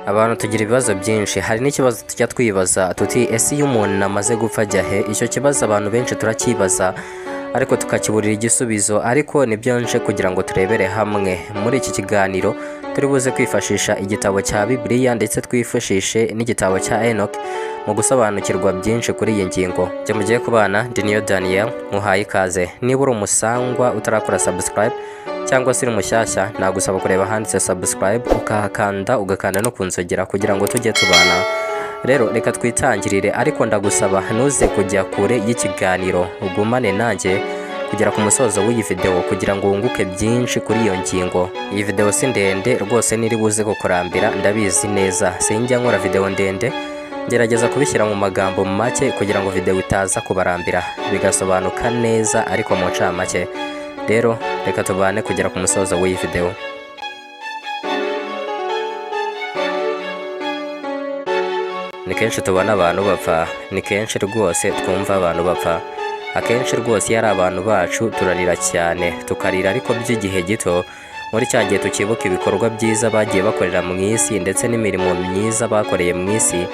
Abantu tugira ibibazo byinshi, hari n'ikibazo tujya twibaza tuti ese iyo umuntu amaze gupfa ajya he? Icyo kibazo abantu benshi turakibaza ariko tukakiburira igisubizo, ariko nibyo nje kugira ngo turebere hamwe muri iki kiganiro. Turi buze kwifashisha igitabo cya Bibiliya ndetse twifashishe n'igitabo cya Enoch mu gusobanukirwa byinshi kuri iyi ngingo. Jye mugiye kubana ndi Niyo Daniel, muhaye ikaze. Niba uri umusangwa utarakora subscribe cyangwa se uri mushyashya, nagusaba kureba handitse subscribe ukahakanda ugakanda no kunzogera kugira ngo tujye tubana. Rero reka twitangirire, ariko ndagusaba ntuze kujya kure y'ikiganiro, ugumane nanjye kugera ku musozo w'iyi video kugira ngo wunguke byinshi kuri iyo ngingo. Iyi video si ndende rwose, niri buze kukurambira ndabizi neza. Sinjya nkora video ndende, gerageza kubishyira mu magambo make kugira ngo video itaza kubarambira, bigasobanuka neza ariko mu ncamake. Rero reka tubane kugera ku musozo w'iyi video. Ni kenshi tubona abantu bapfa, ni kenshi rwose twumva abantu bapfa. Akenshi rwose iyo ari abantu bacu turarira cyane, tukarira ariko by'igihe gito. Muri cya gihe tukibuka ibikorwa byiza bagiye bakorera mu isi ndetse n'imirimo myiza bakoreye mu isi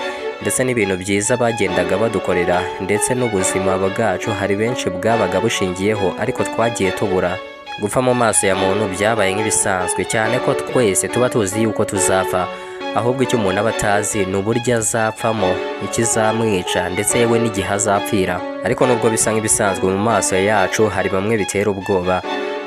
ndetse n'ibintu byiza bagendaga badukorera ndetse n'ubuzima bwacu hari benshi bwabaga bushingiyeho, ariko twagiye tubura. Gupfa mu maso ya muntu byabaye nk'ibisanzwe, cyane ko twese tuba tuzi yuko tuzapfa, ahubwo icyo umuntu aba atazi ni uburyo azapfamo, ikizamwica ndetse yewe n'igihe azapfira. Ariko nubwo bisa nk'ibisanzwe mu maso yacu, hari bamwe bitera ubwoba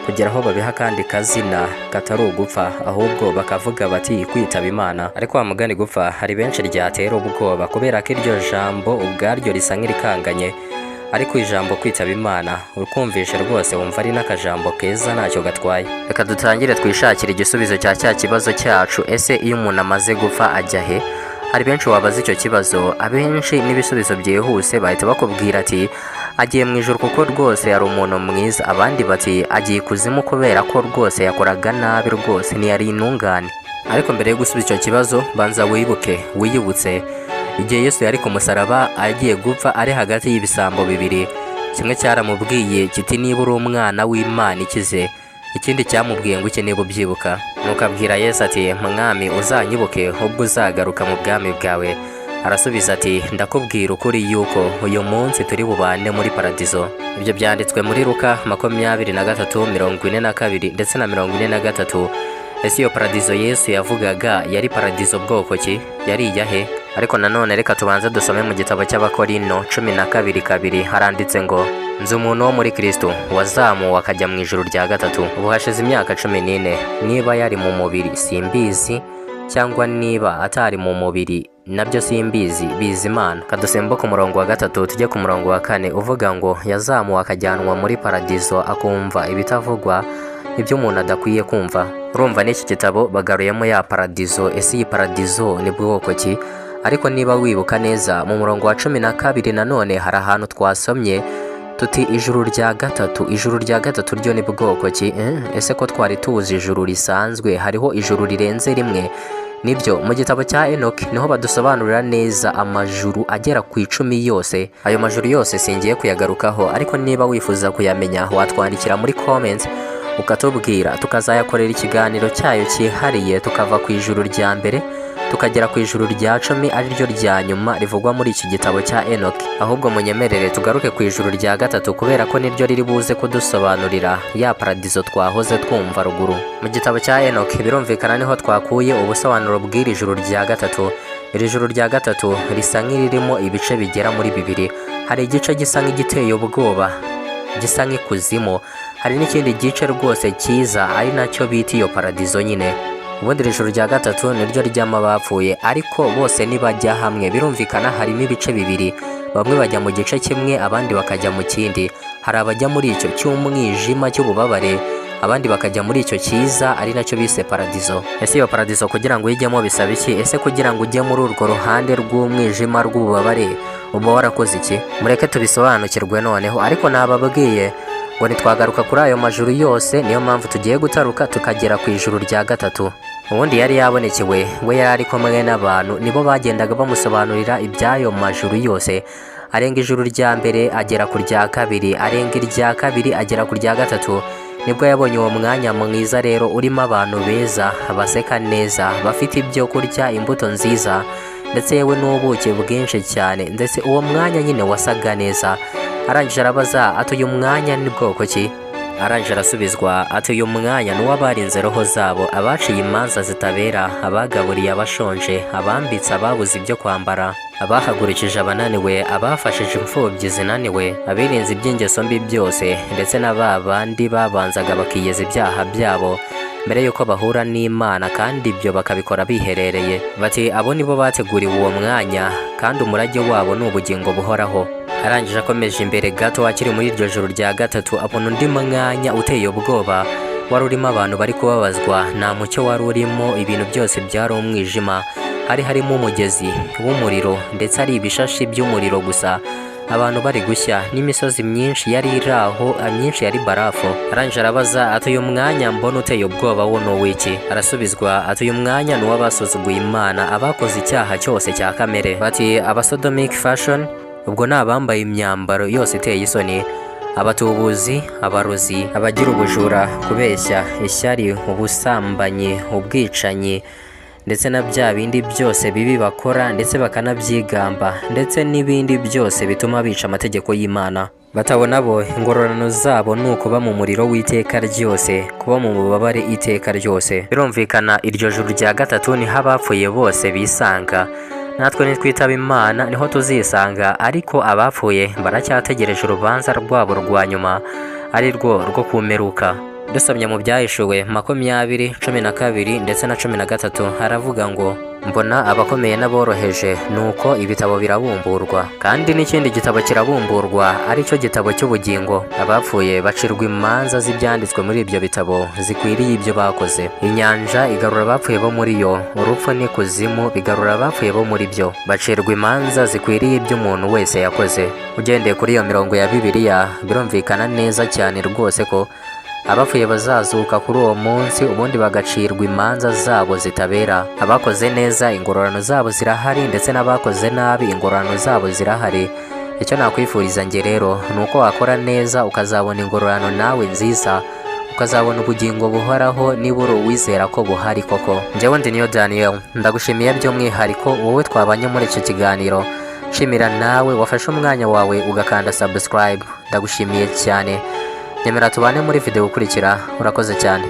kugera aho babiha kandi kazina katari ugupfa, ahubwo bakavuga bati kwitaba Imana. Ariko wa mugani gupfa hari benshi ryatera ubwoba kubera ko iryo jambo ubwaryo risa nk'irikanganye, ariko ijambo kwitaba Imana urukumvisha rwose wumva ari n'akajambo keza ntacyo gatwaye. Reka dutangire twishakire igisubizo cya cya kibazo cyacu, ese iyo umuntu amaze gupfa ajya he? Hari benshi wabaza icyo kibazo, abenshi n'ibisubizo byihuse bahita bakubwira ati agiye mu ijuru kuko rwose yari umuntu mwiza, abandi bati agiye kuzimu kubera ko rwose yakoraga nabi, rwose ntiyari intungane. Ariko mbere yo gusubiza icyo kibazo banza wiyibutse igihe Yesu yari ku musaraba agiye gupfa ari hagati y'ibisambo bibiri. Kimwe cyaramubwiye kiti niba uri umwana w'Imana ikize, ikindi cyamubwiye ngo niba ubyibuka. Nuko abwira Yesu ati mwami uzanyibuke ubwo uzagaruka mu bwami bwawe. Arasubiza ati ndakubwira ukuri yuko uyu munsi turi bubane muri paradizo. Ibyo byanditswe muri Luka 23:42 ndetse na 43. Ese iyo paradizo Yesu yavugaga yari paradizo bwoko ki? Yari iyahe? Ariko nanone reka tubanze dusome mu gitabo cy'Abakorino 12:2 haranditse ngo nzi umuntu wo muri Kristo wazamuwe akajya mu ijuru rya gatatu. Ubu hashize imyaka 14. Niba yari mu mubiri simbizi, cyangwa niba atari mu mubiri nabyo simbizi, bizi Imana. Kadusembo ku murongo wa 3 tujye ku murongo wa 4 uvuga ngo yazamuwe akajyanwa muri paradizo akumva ibitavugwa, ibyo umuntu adakwiye kumva. Urumva n'iki gitabo bagaruyemo ya paradizo. Ese iyi paradizo ni bwoko ki? Ariko niba wibuka neza mu murongo wa 12 nanone hari ahantu twasomye tuti ijuru rya gatatu. Ijuru rya gatatu ryo ni bwoko ki? Ese ko twari tuzi ijuru risanzwe, hariho ijuru rirenze rimwe? Nibyo, mu gitabo cya Enoch niho badusobanurira neza amajuru agera ku 10 yose. Ayo majuru yose singiye kuyagarukaho, ariko niba wifuza kuyamenya watwandikira muri comments ukatubwira, tukazayakorera ikiganiro cyayo cyihariye, tukava ku ijuru rya mbere tukagera ku ijuru rya 10 ari ryo rya nyuma rivugwa muri iki gitabo cya Enoch. Ahubwo munyemerere tugaruke ku ijuru rya gatatu kubera ko niryo riri buze kudusobanurira ya paradizo twahoze twumva ruguru. Mu gitabo cya Enoch birumvikana niho twakuye ubusobanuro bw'iri juru rya gatatu. Iri juru rya gatatu risa nk'iririmo ibice bigera muri 2. Hari igice gisa nk'igiteye ubwoba, gisa nk'ikuzimu. Hari n'ikindi gice rwose cyiza ari nacyo bita iyo paradizo nyine. Ubundi iri juru rya gatatu niryo ryama bapfuye, ariko bose nibajya hamwe birumvikana harimo ibice 2. Bamwe bajya mu gice kimwe abandi bakajya mu kindi. Hari abajya muri icyo cy'umwijima cy'ububabare, abandi bakajya muri icyo cyiza ari nacyo bise paradizo. Ese iyo paradizo kugira ngo uyijyemo bisaba iki? Ese kugira ngo ujye muri urwo ruhande rw'umwijima rw'ububabare uba warakoze iki? Mureke tubisobanukirwe noneho. Ariko nababwiye ngo nitwagaruka kuri ayo majuru yose, niyo mpamvu tugiye gutaruka tukagera ku ijuru rya gatatu. Ubundi yari yabonekewe, we yari kumwe n'abantu, nibo bagendaga bamusobanurira iby'ayo majuru yose. Arenga ijuru rya mbere agera ku rya kabiri, arenga irya kabiri agera ku rya gatatu. nibwo yabonye uwo mwanya mwiza rero urimo abantu beza baseka neza bafite ibyo kurya, imbuto nziza ndetse yewe n'ubuki bwinshi cyane, ndetse uwo mwanya nyine wasaga neza. Arangije arabaza ati uyu mwanya ni bwoko ki? Arangije arasubizwa ati uyu mwanya ni uw'abarinze roho zabo, abaciye imanza zitabera, abagaburiye abashonje, abambitse ababuze ibyo kwambara, abahagurikije abananiwe, abafashije imfubyi zinaniwe, abirinze iby'ingeso mbi byose, ndetse na ba bandi babanzaga bakiyeza ibyaha byabo mbere yuko bahura n'Imana, kandi ibyo bakabikora biherereye. Bati abo nibo bateguriwe uwo mwanya, kandi umurage wabo ni ubugingo buhoraho. Arangije akomeje imbere gato, akiri muri iryo joro rya gatatu abona undi mwanya uteye ubwoba wari urimo abantu bari kubabazwa, nta mucyo wari urimo, ibintu byose byari umwijima. Hari harimo umugezi w'umuriro ndetse ari ibishashi by'umuriro gusa, abantu bari gushya, n'imisozi myinshi yari iraho, myinshi yari barafu. Arangije arabaza ati uyu mwanya mbona uteye ubwoba wo ni uw'iki? Arasubizwa ati uyu mwanya ni uw'abasuzuguye Imana, abakoze icyaha cyose cya kamere. Bati abasodomic fashion, ubwo ni abambaye imyambaro yose iteye isoni, abatubuzi, abarozi, abagira ubujura, kubeshya, ishyari, ubusambanyi, ubwicanyi, ndetse na bya bindi byose bibi bakora ndetse bakanabyigamba, ndetse n'ibindi byose bituma bica amategeko y'Imana. Batabona bo ingororano zabo ni ukuba mu muriro w'iteka ryose, kuba mu bubabare iteka ryose. Birumvikana iryo juru rya gatatu niho abapfuye bose bisanga. Natwe nitwitaba Imana niho tuzisanga, ariko abapfuye baracyategereje urubanza rwabo rwa nyuma, ari rwo kumeruka. Dusomye mu Byahishuwe 20:12 ndetse na 13 haravuga ngo mbona abakomeye n'aboroheje, nuko ibitabo birabumburwa, kandi n'ikindi gitabo kirabumburwa, ari cyo gitabo cy'ubugingo. Abapfuye bacirwa imanza z'ibyanditswe muri ibyo bitabo zikwiriye ibyo bakoze. Inyanja igarura abapfuye bo muri yo, urupfu n'ikuzimu bigarura abapfuye bo muri byo, bacirwa imanza zikwiriye ibyo umuntu wese yakoze. Ugendeye kuri iyo mirongo ya Bibiliya, birumvikana neza cyane rwose ko abapfuye bazazuka kuri uwo munsi, ubundi bagacirwa imanza zabo zitabera. Abakoze neza ingororano zabo zirahari, ndetse n'abakoze nabi ingororano zabo zirahari. Icyo nakwifuriza nge rero ni uko wakora neza ukazabona ingororano nawe nziza, ukazabona ubugingo buhoraho niba uri uwizera ko buhari koko. Njyewe ndi Niyo Daniel, ndagushimiye by'umwihariko wowe twabanye muri icyo kiganiro. Shimira nawe wafashe umwanya wawe ugakanda subscribe, ndagushimiye cyane. Nyemera tubane muri video ukurikira, urakoze cyane.